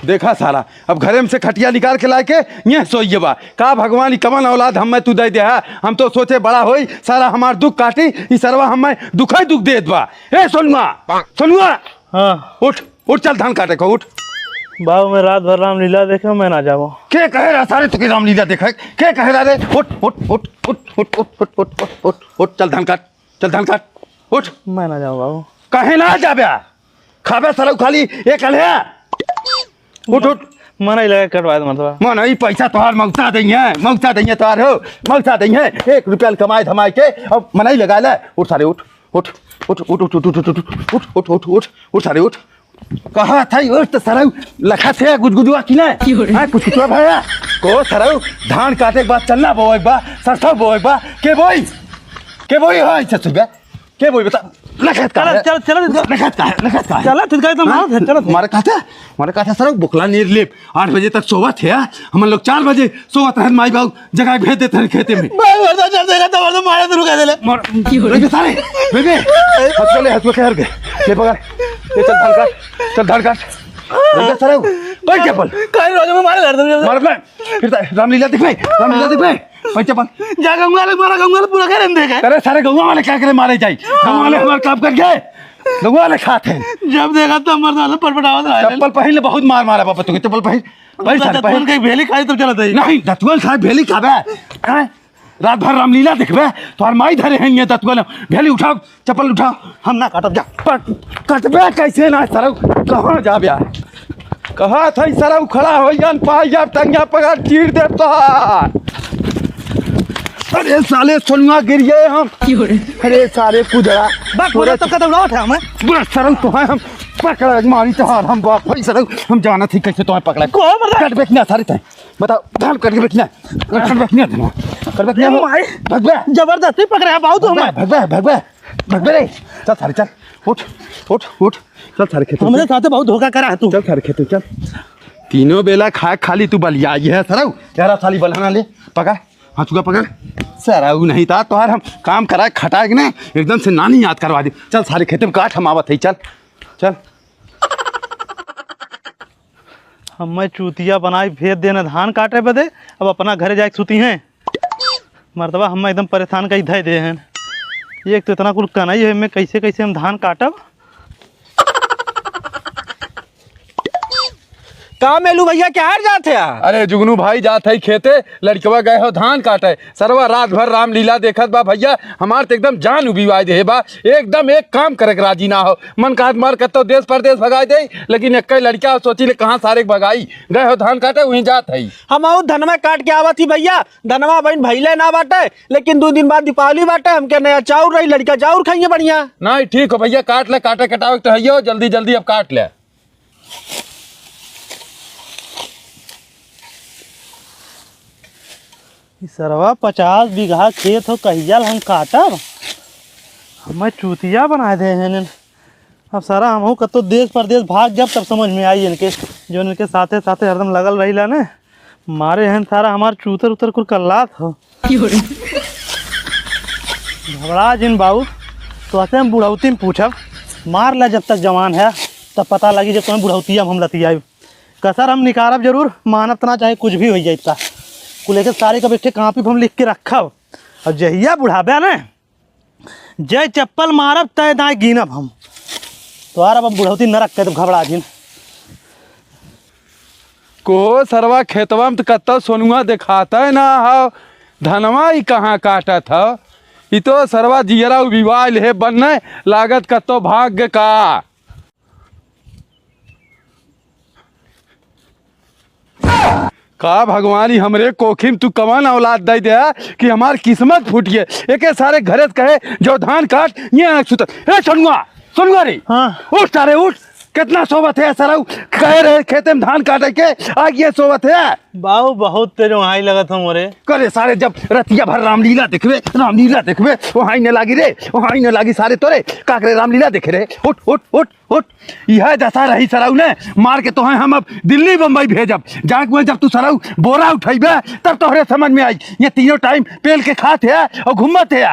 देखा सारा अब घरे में से खटिया निकाल के लाके ये सोइए बा का भगवान कमन औलाद हम तू दे दे है। हम तो सोचे बड़ा होई सारा हमार दुख काटी ई सरवा हमें दुख ही दुख देत बा। ए सोनुआ सोनुआ हाँ उठ उठ चल धान काटे को उठ। बाबू मैं रात भर रामलीला देखे मैं ना जाऊँ। के कहे रहा सारे तुके रामलीला देखे के कहे रहा रे। उठ उठ उठ उठ उठ उठ उठ उठ उठ उठ उठ चल धान काट चल धान काट उठ। मैं ना जाऊँ बाबू। कहे ना जाबे खाबे सरौ खाली एक अलहे उठ उठ। मन ही लगा कटवा दे मतलब मन ई पैसा तोहार मौसा देंगे तोहार हो मौसा देंगे 1 रुपया कमाए धमाए के अब मन ही लगा ले। उठ सारे उठ उठ उठ उठ उठ उठ उठ उठ उठ उठ उठ उठ उठ सारे उठ। कहा था उठ तो सरौ लखा थे गुजगुजुआ की ना कुछ कुछ भैया को सरौ धान काटे के बाद चलना बोए बा सरसों बोए बा के बोई हो अच्छा सुबह के बोई बता लखत का चल चल लखत का चला तुझ का तो चलो हमारे कहा था सर बुखला नीर लेप 8 बजे तक सोवत है हम लोग 4 बजे सोवत है माई बाबू जगह भेज देते हैं खेते में मारे तो रुका दे सारे बेबे हंसो खैर गए ले पकड़ ले चल धान काट सर कोई चप्पल कहीं रोज में मारे फिर रामलीला दिख भाई चप्पल जा गंगा पूरा घर में देखा अरे सारे गौवा वाले क्या करे मारे जाए गौवा वाले हमारे काम कर गए गौवा वाले खाते हैं जब देखा तो मरदा परपटावा चप्पल पहले बहुत मार मारा पापा तुके चप्पल पहन कहीं भेली खाई तो चला दही नहीं दतवल साहब भेली खाबे हैं रात भर रामलीला देखबे तोहर माई धरे हैं ये दतवल भेली उठाओ चप्पल उठाओ हम ना काटब जा कटबे कैसे ना सरौ कहाँ जाबे कहा था सरौ खड़ा हो जान पाई जा टंगिया पकड़ चीर दे तोहार। अरे साले सोनुआ गिर गए हम अरे सारे कुजड़ा पूरा तो कदम उठा हमें बुरा सरौ तो है हम पकड़ा मारी तोहार हम बाप भाई सरौ हम जाना थी कैसे तुम्हें पकड़ा को मरदा कट बेचना सारे थे बताओ धान कट के बेचना कट बेचना देना कर बेचना भगवे जबरदस्ती पकड़े बाबू तो हमें भगवे रे चल सारे चल उठ उठ उठ चल सारे खेत हमरे साथ बहुत धोखा करा है तू चल सारे खेत चल तीनों बेला खाए खाली तू बलिया ये है सरौ यारा थाली बलहाना ले पकड़ हाथुआ पकड़ सरौ नहीं था तोहार हम काम कराए खटाए कि ना एकदम से नानी याद करवा दी। चल सारे खेत में काट हम आवत है चल चल हमें चूतिया बनाई भेज देना धान काटे बदे अब अपना घरे जाके सुती हैं मर्दबा हम एकदम परेशान कही धै दे हैं एक तो इतना कुल कनाई है मैं कैसे कैसे हम धान काटब का मेलू भैया क्या हार जाते हैं। अरे जुगनू भाई जात है खेते लड़कवा गए हो धान काटे सरवा रात भर रामलीला देखत बा भैया हमार तो एकदम जान उबिवाई दे बा एकदम एक काम करे राजी ना हो मन काट मार कर तो देश परदेश भगाई दे लेकिन एक लड़का सोची ले कहाँ सारे भगाई गए हो धान काटे वहीं जात है। हम धनमा काट के आवत ही भैया धनमा बहन भैले ना बाटे लेकिन 2 दिन बाद दीपावली बाटे हमके नया चाउर रही लड़का चाउर खाइए बढ़िया नहीं ठीक हो भैया काट ले काटे कटावे तो है जल्दी जल्दी अब काट ले। सरवा 50 बीघा खेत हो कहियाल हम काटब हमें चूतिया बना दे हैं अब सारा हम कतो देश परदेश भाग जब तब समझ में आई इनके जो इनके साथे साथे हरदम लगल रही ला ने मारे हैं सारा हमार चूतर उतर कुल कल्लात हो घबरा जिन बाबू तो आते हम बुढ़ौती में पूछब मार ला जब तक जवान है तब पता लगी जब तुम्हें बुढ़ौतिया हम लतिया कसर हम निकारब जरूर मानब ना चाहे कुछ भी हो जाता को लेकर सारे का बैठे कापी हम लिख के रखब और जहिया बुढ़ाबे ने जय चप्पल मारब तय दाएँ गिनब हम तो अब बुढ़ौती न रख के तो घबरा जिन को सरवा खेतवा में तो कत्ता सोनुआ दिखाता है ना हो धनवा ही कहाँ काटा था ये तो सरवा जियरा विवाह है बनने लागत कत्तो भाग्य का का भगवानी हमरे कोखिम तू कमान औलाद दे दे कि हमार किस्मत फूटिए एक सारे घरे कहे जो धान काट ये सुतर सोनुआ रे हाँ उठ सारे उठ कितना सोबत है सरऊ कह रहे खेते में धान काटे के आज ये सोबत है बाबू बहुत तेरे वहाँ ही लगा था मोरे करे सारे जब रतिया भर रामलीला देखबे वहाँ ही न लागी रे वहाँ ही न लागी सारे तोरे का करे रामलीला देखे रे उठ उठ उठ उठ यह दशा रही सरऊ ने मार के तो हम अब दिल्ली बम्बई भेजब जाके जब तू सरऊ बोरा उठेबे तब तोहरे समझ में आई ये तीनों टाइम पेल के खाते है और घूमत है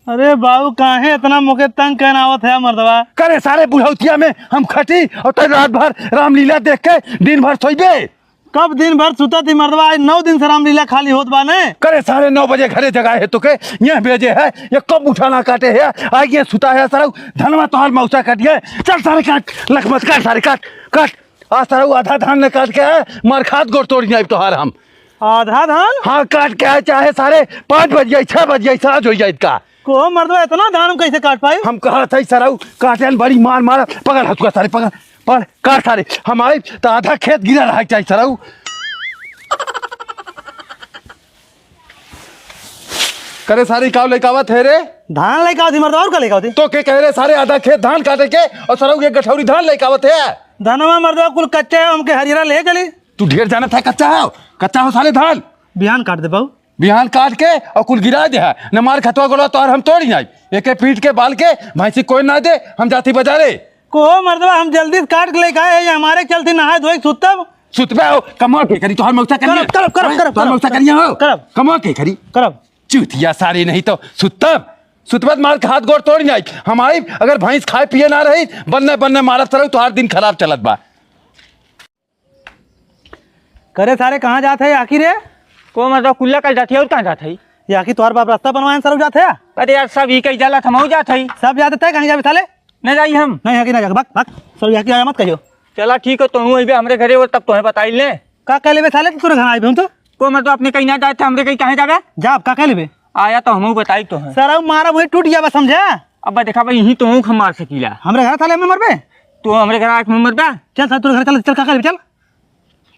अरे बाबू काहे इतना मुके तंग कहनावत है मर्दवा। करे सारे बुढ़ौतिया में हम खटी और तो रात भर रामलीला देख के दिन भर सोइबे। कब दिन भर सुता थी मर्दवा, आज 9 दिन से रामलीला खाली होत बाने। करे सारे 9 बजे घरे जगह है तो के ये भेजे है, ये कब उठाना काटे है, आज ये सुता है सारा धनवा तोहार मौसा काटिए। चल सारे काट, लखमत काट, सारे काट काट। आज सारा आधा धान ने काट के है, मार खात गोड़ तोड़ जाए तोहार हम। आधा धान? हाँ काट के है, चाहे सारे 5 बज जाए 6 बज जाए साज हो जाए का। को मर्दवा इतना धान हम कैसे काट पाई? हम कहा था सारा काटे बड़ी मार मार पकड़ हथुआ सारे पकड़ पकड़ काट सारे। हमारे तो आधा खेत गिरा रहा चाहिए सारा। करे सारी काव लेकावत है रे, धान लेके आओ थी मर्दवा, और का लेके आओ थी? तो के कह रहे सारे आधा खेत धान काटे के और सराऊ एक गठौरी धान लेकावत है। धनवा मर्दवा कुल कच्चा है, हमके हरियरा ले चली। तू ढेर जाना था, कच्चा हो सारे धान। बिहान काट दे बाबू। बिहान काट के और कुल गिरा दे है न, मार खतवा गोला तो हम तोड़ी नहीं एक पीट के बाल के भैंसी कोई ना दे, हम जाती बाजारे। को मर्दवा हम जल्दी से काट के लेके आए, ये हमारे चलते नहाए धोए सुतब। सुतबे हो कमा के करी तोहर मौसा करिए, तोहर मौसा करिए हो कमा के करी करब। चूतिया सारी नहीं तो सुतबत मार के हाथ गोड़ तोड़ जाए। हमारी अगर भैंस खाए पिए ना रही बनने बनने मारत रहो तो हर दिन खराब चलत बा। करे सारे कहाँ जाते है आखिर रे? को मतलब कुल्ला कल जाती है और कहाँ जाते है? या कि तोहर बाप रास्ता बनवाए सर जाते है? अरे यार सब ही कहीं जाला थमाऊ जाते है। सब जाते थे, कहीं जावे साले? नहीं जाइए हम नहीं आगे ना जा, भाग भाग। सब या कि आया मत कहियो। चला ठीक है, तो अभी हमारे घरे और तब तुम्हें बताई ले का कह लेबे साले, तोरे घर आए हम तो। को मतलब अपने कहीं ना जाए थे, हमरे कहीं कहाँ जावे? जा आप का कह लेबे? आया तो हम बताई तो है सर मारा वही टूट गया बस, समझा? अब देखा भाई यही तो हम मार सकीला। हमरे घर साले में मरबे? तो हमरे घर आके मर बा। चल सर तोरे घर चल, चल का कह लेबे चल।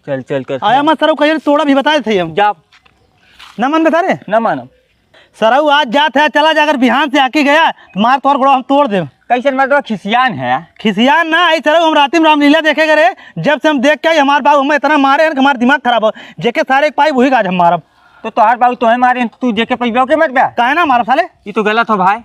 चल चल कर आया मत सर, कहियो तोड़ा भी बताए थे हम। जा न मन बता रे न मानम सरऊ आज जात है, चला जाकर बिहान से आके गया मार तोड़ गोड़ा हम तोड़ दे। कैसे मतलब खिसियान है? खिसियान ना आई सरऊ, हम रात में रामलीला देखे गए, जब से हम देख के हमारे बाबू हमें इतना मारे हैं कि हमारा दिमाग खराब हो, जेके सारे एक पाई वही आज हम मारब। तो तोहार बाबू तुम्हें मारे तू देखे पैबा के मत बा? काहे ना मारब साले? ये तो गलत हो भाई।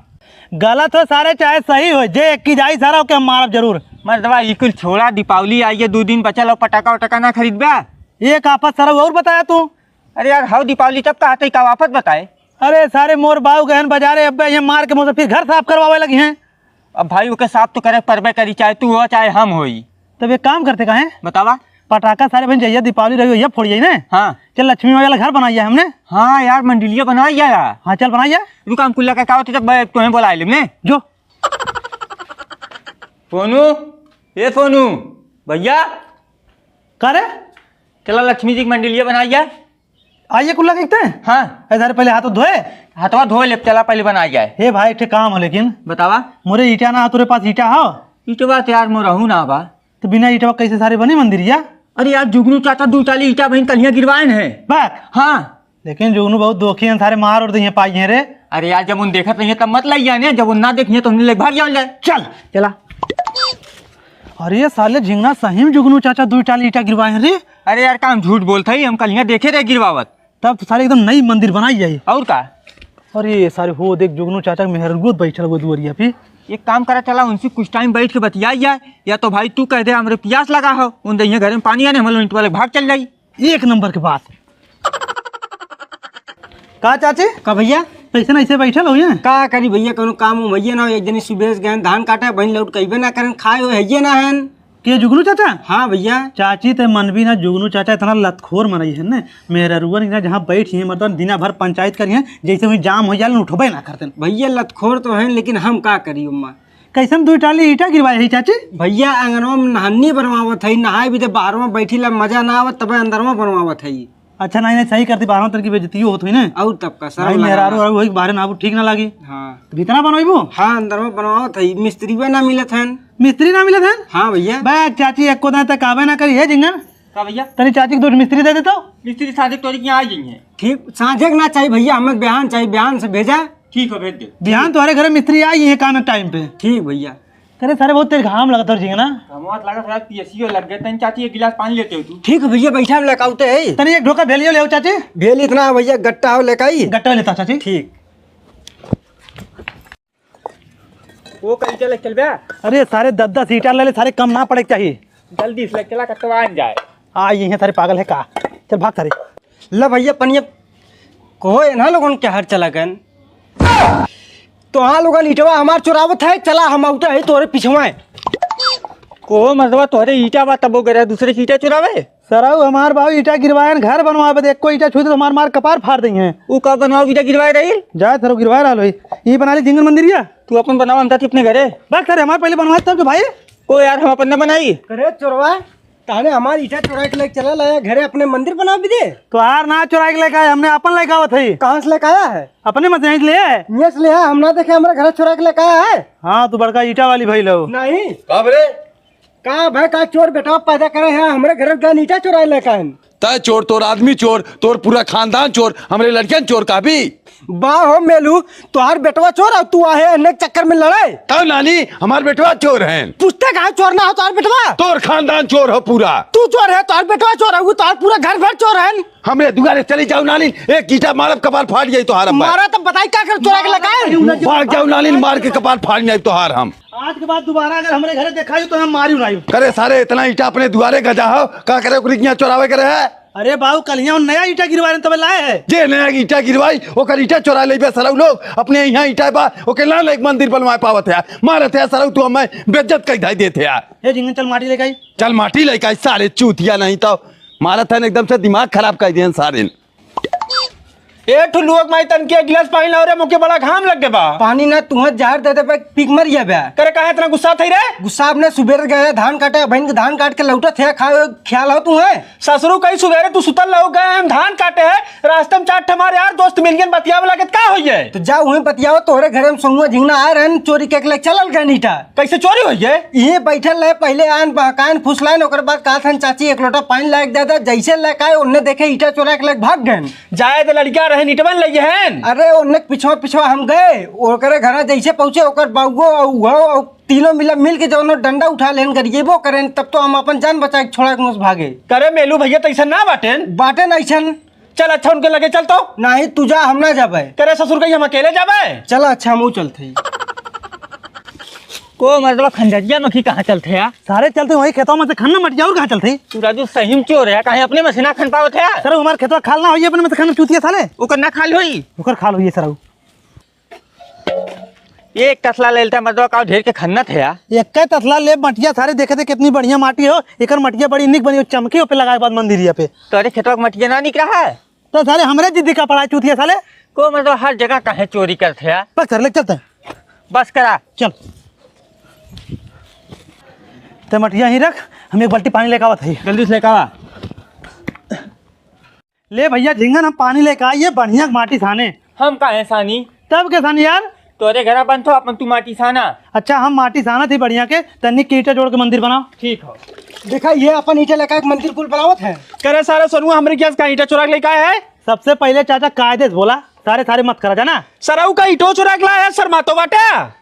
गलत हो सारे चाहे सही हो, जे एक की जाई सारा ओके हम मारब जरूर। मर्दवा ये कुल छोड़ा, दीपावली आई है 2 दिन बचल और पटाखा वटाखा ना खरीद बा। एक आपत सरऊ और बताया तू? अरे यार हाउ दीपावली तब का आते का वापस बताए। अरे सारे मोर बाबू गहन बाजारे अब ये मार के मुझे फिर घर साफ करवावे लगी हैं। अब भाई ओके साफ तो करे परबे करी, चाहे तू हो चाहे हम होई। तब एक काम करते कहें, बतावा। पटाखा सारे बहन जाइए, दीपावली रही हो फोड़िए ना। हाँ चल लक्ष्मी वाला घर बनाइए हमने। हाँ यार मंडिलिया बनाई यार। हाँ चल बनाइए। रुका हम कुल्ला का होते जब तुम्हें बोला ले जो फोनू, ये फोनू भैया करे चला लक्ष्मी जी की मंडिलिया बनाइए। आइए कुल्ला देखते हैं। हाँ ऐसा पहले हाथ धोए, हाथवा धो ले, चला पहले बना जाए। हे भाई एक काम हो, लेकिन बतावा। मोरे ईटा ना, तेरे पास ईटा हो? ईटवा तो यार मैं रहूँ ना बा। तो बिना ईटवा कैसे सारे बनी मंदिर या? अरे यार जुगनू चाचा 2 चाली ईटा बहन कलियां गिरवाए हैं। बात हाँ लेकिन जुगनू बहुत दोखी हैं, सारे मार और दिए पाई हैं रे। अरे यार जब उन देखत नहीं है तब मत लाइए ने, जब उन ना देखिए तो हमने ले भाग जाए। चल चला। अरे ये साले झिंगना सही में जुगनू चाचा 2 टाली ईटा गिरवाए हैं रे। अरे यार काम झूठ बोलता ही, हम कलियां देखे रहे गिरवावत। तब तो सारे एकदम नई मंदिर बनाई जाए। और का? अरे ये सारे हो देख जुगनू चाचा मेहरगूत बैठल वो दुवरिया पे। एक काम करा, चला उनसे कुछ टाइम बैठ के बतियाई जाए, या तो भाई तू कह दे हमरे प्यास लगा हो, उन दहिया घर में पानी आने, हम लोग वाले भाग चल जाई। एक नंबर के बात। का चाची का भैया पैसे ना ऐसे बैठल हो ये? का करी भैया, कोनो काम हो भैया ना हो, एक जनी सुबह गए धान काटे बहन लौट कईबे ना करन, खाए हो है ना है के जुगनू चाचा? हाँ भैया। चाची ते मन भी ना, जुगनू चाचा इतना लतखोर मनई है ना, मेरा रुअन ना जहाँ बैठी है मतलब दिना भर पंचायत करी है, जैसे वही जाम हो जाए उठबे ना करते भैया। लतखोर तो है लेकिन हम का करी उम्मा। कैसन 2 टाली ईटा गिरवाए है चाची? भैया अंगनवा में नहानी बनवावत है, नहाए भी तो बाहर में बैठी ला मजा ना आवत, तब अंदर में बनवावत है। अच्छा नहीं नहीं सही करती, 12 तरह की बेइज्जती होत हुई ना। और तब का भाई मेरा वही बाहर ना ठीक ना लगी। हाँ तो भीतना बनवाइबो? हाँ अंदर में बनवावत है, मिस्त्री भी ना मिलत है। मिस्त्री ना मिलत है? हाँ भैया। बैग चाची एको दिन तक आवे ना करी है जिंगन का भैया? तनी चाची को 2 मिस्त्री दे देता। मिस्त्री साझे तोरी की आ जाइए। ठीक साझे ना चाहिए भैया, हमें बयान चाहिए, बयान से भेजा। ठीक है भेज दे। बिहान तुम्हारे घर मिस्त्री आई है काम एक टाइम पे। ठीक भैया। करे सारे बहुत तेज घाम लगता है जिंगना। हमत लगा थोड़ा पीएससीओ लग गए, तन चाची 1 गिलास पानी लेते हो तू? ठीक है भैया, बैठा हम लेकाउते है। तनी एक ढोका भेलियो ले चाची। भेल इतना भैया, गट्टा हो लेकाई। गट्टा लेता चाची। ठीक। वो कहीं चले चल बे। अरे सारे 10-10 सीटा ले ले, सारे कम ना पड़े चाहिए। जल्दी से चला कटवा आ जाए। आ ये हैं सारे पागल है का। चल भाग सारे। ला भैया पनिया को ना लोगन के हर चला गन। तो हाँ लोग ईटवा हमार चुरावत है, चला हम आउटा है तोरे पिछवा। को मतलब तोहरे ईटा बा तबो करे दूसरे की ईटा चुरावे। सराऊ हमार बाबू ईटा गिरवाए घर बनवावे दे, को ईटा छुई तो हमार मार कपार फाड़ दी है। ऊ का बनाओ ईटा गिरवाए रही। जाए थरो गिरवाए रहा लो ये बना ली जिंगल मंदिर या तू अपन बनाओ हम ताती अपने घरे। बस सर हमारे पहले बनवाए तब तो भाई को यार हम अपन न बनाई। करे चोरवा ताने हमार ईटा चुरा के लेके चला लाया घरे अपने मंदिर बना भी दे। तो हार ना चुरा के लेके आए, हमने अपन लेके आवत है। कहाँ से लेके आया है? अपने मत नहीं ले आए। यस ले हम ना देखे हमारे घर चुरा के लेके आया है। हाँ तू बड़का ईटा वाली भाई लो। नहीं कब रे कहा भाई का चोर बेटा पैदा करे हैं हमारे घर का ईटा चुरा लेके आए। तय चोर, तोर आदमी चोर, तोर पूरा खानदान चोर, हमारे लड़कियन चोर का भी। वाह हो मेलू तुहार बेटवा चोर और तू आहे अनेक चक्कर में लड़ाई। तब नानी हमारे बेटवा चोर हैं। पूछते कहा चोर ना हो तुहार बेटवा? तोर खानदान चोर हो पूरा। तू चोर है तुहार बेटवा चोर है, वो तुहार पूरा घर भर चोर है। हमरे दुआरे चली जाओ नानी, एक कीटा मारब कपार फाड़ जाई तोहार। मारा तो बताई क्या कर चोरा के लगाए। भाग जाओ नानी, मार के कपार फाड़ जाई तोहार। हम आज के बाद दोबारा अगर हमारे घर देखा तो हम मारी उड़ाई। करे सारे इतना ईटा अपने दुआरे गजा हो का करे ओकरी चोरावे करे है। अरे बाबू कल यहाँ नया ईटा गिरवाए तब लाए है। जे नया ईटा गिरवाई ओकर ईटा चोरा ले सरऊ लोग अपने यहाँ ईटा बा ओके लाल एक मंदिर बनवाए पावत है। मारत है सरऊ तू हमें बेइज्जत कई धाई देते यार। हे जिंगन चल माटी लेके आई। चल माटी लेके आई सारे चूतिया, नहीं तो मारत है एकदम से दिमाग खराब कर दिए सारे। ए ठुलुक माई तन के गिलास पानी लाओ रे, मुके बड़ा घाम लग के बा। पानी ना तुह जहर दे दे पे पीक मर गया बे। करे कहा इतना गुस्सा थई रे? गुस्सा आपने सुबेर गए धान काटे बहन के धान काट के लौटा थे ख्याल हो तू है। ससुरु कई सुबेरे तू सुतल रहो गए हम धान काटे है, रास्ते में चार हमारे यार दोस्त मिल गए बतिया वाला के का होई है। तो जा वहीं बतियाओ तोहरे घरे में संगुआ झिंगना आए रहन चोरी के ले चलल गए नीटा। कैसे चोरी होई है? ये बैठल रहे पहले आन बहकान फुसलाइन ओकर बाद कहा था चाची एक लोटा पानी लायक दे दे, जैसे लेके आए उन्हें देखे ईटा चोरा के ले भाग गए। जाए तो लड़कियां रहे निटवन लगे हैं। अरे उन्हें पिछवा पिछवा हम गए ओकरे घर जैसे पहुंचे ओकर बाबू और तीनों मिल के जो डंडा उठा लेन गरीबो करें तब तो हम अपन जान बचा के छोड़ा के भागे। करे मेलू भैया तो ऐसा ना बाटेन बाटे नहीं। चल अच्छा उनके लगे चल तो। नहीं तू जा हम ना जाबे। करे ससुर कहीं हम अकेले जाबे। चल अच्छा हम चलते। को मतलब खंजरिया मखी कहाँ चलते हैं? सारे चलते वही खेतों में से खन्ना मट जाओ कहाँ चलते। तू राजू सही में चोर है, कहीं अपने मसीना खन पाओ थे। सर हमारे खेतवा खालना होइए अपने में से खन्ना चूतिया साले ओकर ना खाल होई ओकर खाल होइए सर। एक तसला लेलता मतलब का ढेर के खन्ना थे यार। एक तसला ले मटिया सारे देखे थे कितनी बढ़िया माटी हो, एकर मटिया बड़ी निक बनी हो चमकी पे लगाए बाद मंदिरिया पे। तोरे खेतवा मटिया ना निकला है तो सारे हमरे जिद्दी का पड़ा चूतिया साले। को मतलब हर जगह कहे चोरी करते हैं। बस सर ले चलते हैं। बस करा चल ते मटिया ही रख, हम एक बाल्टी पानी लेकर आवत है। जल्दी से लेकर आ। ले भैया झिंगन हम पानी लेकर आइए बढ़िया माटी साने। हम कहे सानी तब के सानी यार तोरे घर बन तो अपन तू माटी साना। अच्छा हम माटी साना थी बढ़िया के तन्नी ईटा जोड़ के मंदिर बनाओ। ठीक हो देखा ये अपन ईटा लेकर एक मंदिर पुल बनावत है। करे सारे सोनुआ हमरे क्या कहीं ईटा चुरा के लेके आए है। सबसे पहले चाचा कायदे से बोला सारे मत करा जाना। सरऊ का ईटो चुरा के लाया शर्मा तो बाटे।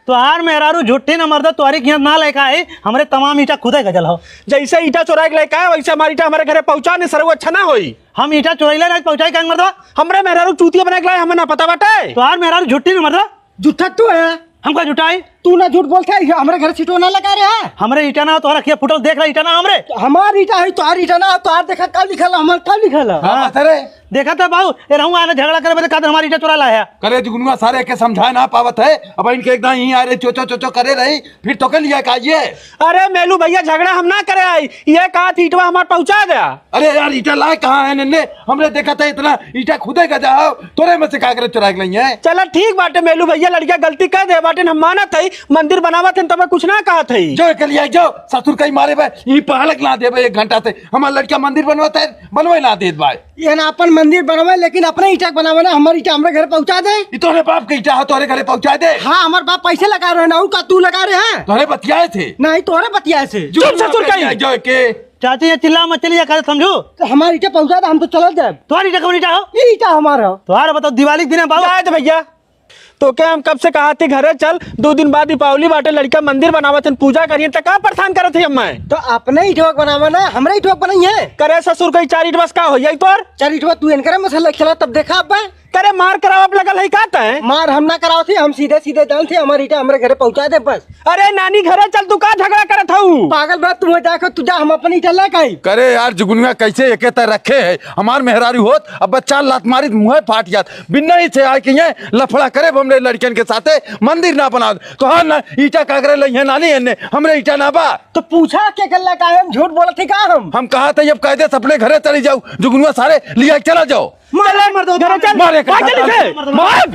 तो यार मेहरारू झुट्ठी न मर्द तुम्हारी कीमत ना लेकर आए, हमारे तमाम ईटा खुदे गजल हो। जैसे ईटा चुरा के लेके आए वैसे हमारी ईटा हमारे घरे पहुंचा नहीं सरऊ अच्छा ना होई। हम ईटा चुराइला नहीं पहुंचाई कहीं मर्द। हमरे मेहरारू चूतिया बना के लाए हमें ना पता बाटे। तो यार मेहरारू झुट्ठी न मर्द। झूठा तू है। हमका झुटाई तू ना झूठ बोलता है हमारे घर सीटो ना लगा रहे हैं। हमरे ईटा ना तो रखिए फुटल देख रहा ईटा ना हमरे। हमार ईटा है तो ईटा ना तो देखा कल लिखल हमार कल लिखल। हाँ अरे देखा था बाबू ये रहूंगा आने झगड़ा करे बता कहते हमारी ईटा चुरा लाया। करे जुगनुआ सारे के समझाए ना पावत है। अब इनके एकदम यहीं आ रहे चोचो चोचो करे रही फिर तो के लिया का ये। अरे मेलू भैया झगड़ा हम ना करे आई, ये कहा थी ईटवा हमारे पहुंचा दिया। अरे यार ईटा लाए कहाँ है नन्ने, हमने देखा था इतना ईटा खुदे का जाओ तोरे में से का करे चुरा के लिए। चलो ठीक बाटे मेलू भैया लड़किया गलती कर दे बाटे हम माना थी मंदिर बनावा थे तब कुछ ना कहा थी। जो के लिए जाओ ससुर कहीं मारे भाई यही पहाड़क ला दे भाई 1 घंटा से हमारा लड़का मंदिर बनवाता है बनवाई ना दे भाई। ये ना अपन मंदिर बनवाए लेकिन अपने ईटा बनावे ना हमारी ईटा हमारे घर पहुंचा दे। ये तोरे बाप का ईटा है तोरे घरे पहुंचा दे। हाँ हमारे बाप पैसे लगा रहे ना का तू लगा रहे हैं। तोरे बतियाए थे नहीं तोरे बतिया से चुप ससुर कहीं। जो के चाची ये चिल्ला मत चलिए कर समझो। तो हमारी ईटा पहुंचा दे हम तो चल जाए। तुम्हारी ईटा कौन ईटा हो? ये ईटा हमारा। तुम्हारा बताओ दिवाली के दिन है बाबू। जाए तो भैया तो क्या हम कब से कहा थे घरे चल 2 दिन बाद दीपावली बाटे लड़का मंदिर बनावा थे पूजा करिए तो का परेशान करे थे हमें। तो अपने ईटवा बनावा ना हमारे ईटवा बनाई है। करे ससुर कहीं 4 ईट बस का हो जाई तोर। चल ईटवा तू इनकरे मसला खेला तब देखा अब करे मार कराव अब लगल है कहते हैं। मार हम ना कराओ थे हम सीधे सीधे जान थे हमारी ईटा हमारे घरे पहुंचा दे बस। अरे नानी घरे चल तू का झगड़ा करत हूँ। पागल बात तू जाकर तू जा हम अपनी ईटा लेके आई। करे यार जुगनुआ कैसे एके तरह रखे है हमार मेहरारू होत अब बच्चा लात मारी मुँह फाट जात बिना ही से आए कि लफड़ा करे हमने हमरे लड़कियन के साथे मंदिर ना बना तो हाँ ना ईटा कागरे लइहे नानी एने हमरे ईटा ना बा। तो पूछा के गल्ला का हम झूठ बोलत थी का हम कहा था अब कायदे से अपने घरे चली जाओ जुगनुआ सारे लिया चला जाओ मार दो घरे चल मारे चल इसे मार